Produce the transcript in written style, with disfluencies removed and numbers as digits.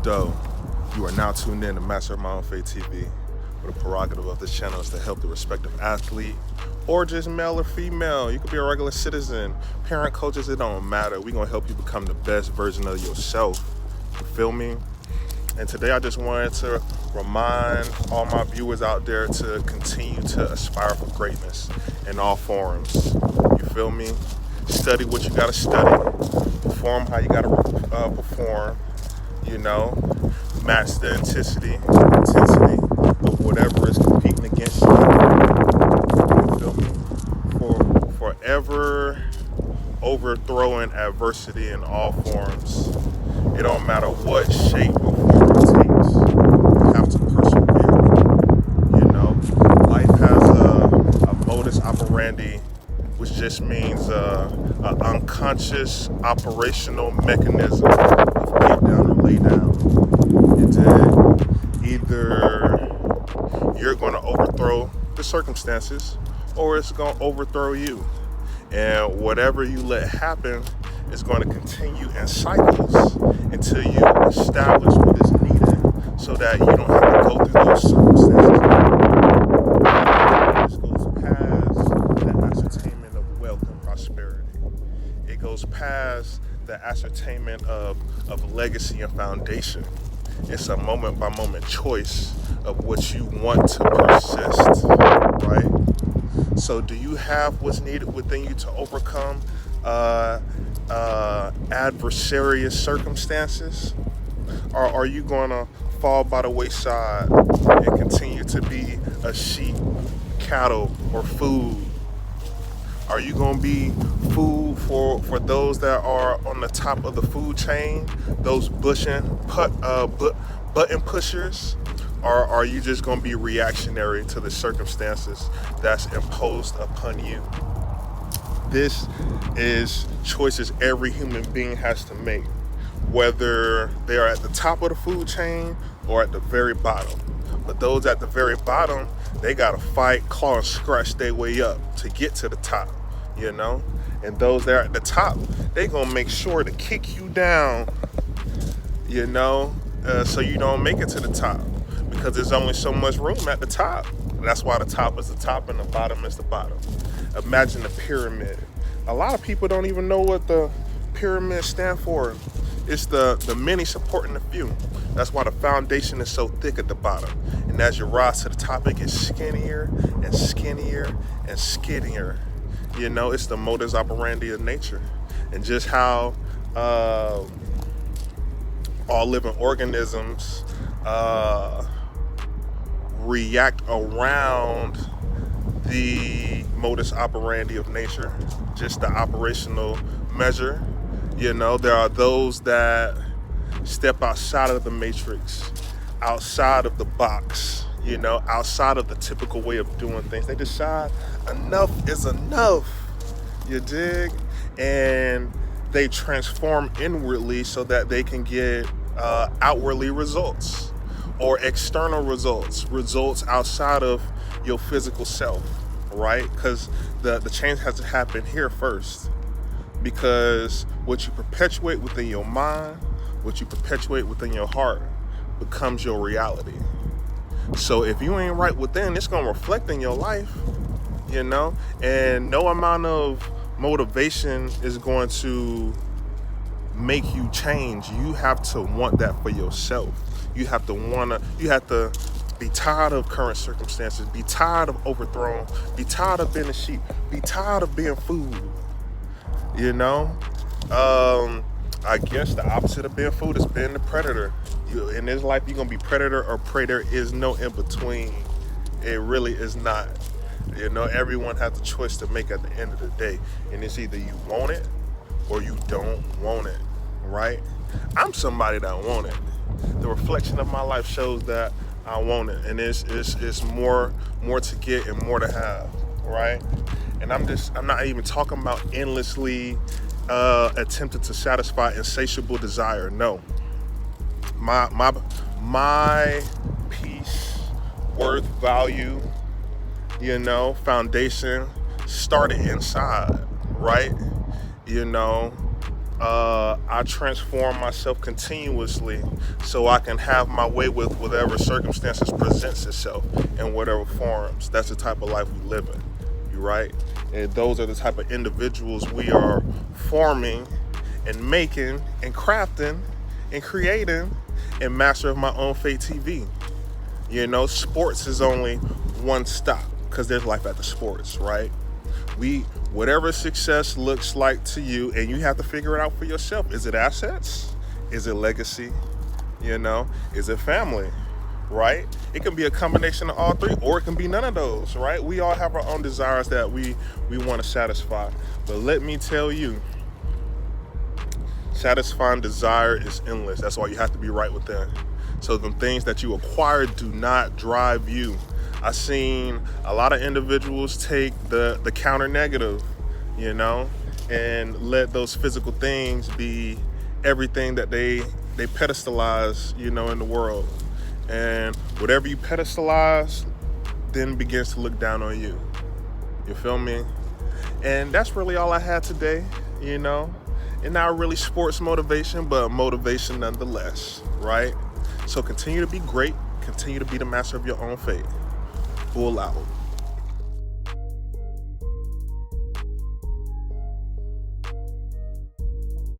Doe. You are now tuned in to Master of My Own Fate TV, where the prerogative of this channel is to help the respective athlete, or just male or female. You could be a regular citizen, parent, coaches, it don't matter. We're going to help you become the best version of yourself. You feel me? And today I just wanted to remind all my viewers out there to continue to aspire for greatness in all forms. You feel me? Study what you got to study. Perform how you got to perform. You know, match the intensity of whatever is competing against you. You feel me? Forever overthrowing adversity in all forms. It don't matter what shape or form it takes. You have to persevere. You know, life has a modus operandi, which just means an unconscious operational mechanism of get down or lay down. Either you're going to overthrow the circumstances, or it's going to overthrow you. And whatever you let happen is going to continue in cycles until you establish what is needed so that you don't have to go through those circumstances. This goes past the ascertainment of wealth and prosperity. It goes past the ascertainment of legacy and foundation. It's a moment by moment choice of what you want to persist, right? So do you have what's needed within you to overcome adversarious circumstances? Or are you going to fall by the wayside and continue to be a sheep, cattle, or food? Are you going to be food for those that are on the top of the food chain, those button pushers? Or are you just going to be reactionary to the circumstances that's imposed upon you? This is choices every human being has to make, whether they are at the top of the food chain or at the very bottom. But those at the very bottom, they got to fight, claw, and scratch their way up to get to the top, you know? And those that are at the top, they going to make sure to kick you down, you know, so you don't make it to the top, because there's only so much room at the top. That's why the top is the top and the bottom is the bottom. Imagine the pyramid. A lot of people don't even know what the pyramid stand for. It's the many supporting the few. That's why the foundation is so thick at the bottom. And as you rise to the top, it gets skinnier and skinnier and skinnier. You know, it's the modus operandi of nature. And just how all living organisms react around the modus operandi of nature, just the operational measure. You know, there are those that step outside of the matrix, outside of the box, you know, outside of the typical way of doing things. They decide enough is enough, you dig? And they transform inwardly so that they can get outwardly results, or external results outside of your physical self, right? Because the change has to happen here first. Because what you perpetuate within your mind, what you perpetuate within your heart, becomes your reality. So if you ain't right within, it's going to reflect in your life, you know? And no amount of motivation is going to make you change. You have to want that for yourself. You have to be tired of current circumstances, be tired of overthrown, be tired of being a sheep, be tired of being food. You know, I guess the opposite of being food is being the predator. In this life, you're going to be predator or prey. There is no in between. It really is not. You know, everyone has a choice to make at the end of the day. And it's either you want it or you don't want it, right? I'm somebody that want it. The reflection of my life shows that I want it. And it's more to get and more to have, right? And I'm not even talking about endlessly attempting to satisfy insatiable desire. No. My peace, worth, value, you know, foundation started inside, right? You know, I transform myself continuously so I can have my way with whatever circumstances presents itself in whatever forms. That's the type of life we live in. You right? And those are the type of individuals we are forming and making and crafting and creating in Master of My Own Fate TV. You know, sports is only one stop because there's life after sports, right? Whatever success looks like to you, and you have to figure it out for yourself. Is it assets? Is it legacy? You know, is it family? Right? It can be a combination of all three, or it can be none of those, right? We all have our own desires that we want to satisfy. But let me tell you, satisfying desire is endless. That's why you have to be right within. So the things that you acquire do not drive you. I've seen a lot of individuals take the counter negative, you know, and let those physical things be everything that they pedestalize, you know, in the world. And whatever you pedestalize then begins to look down on you. You feel me? And that's really all I had today, you know. And not really sports motivation, but motivation nonetheless, right? So continue to be great. Continue to be the master of your own fate. Full out.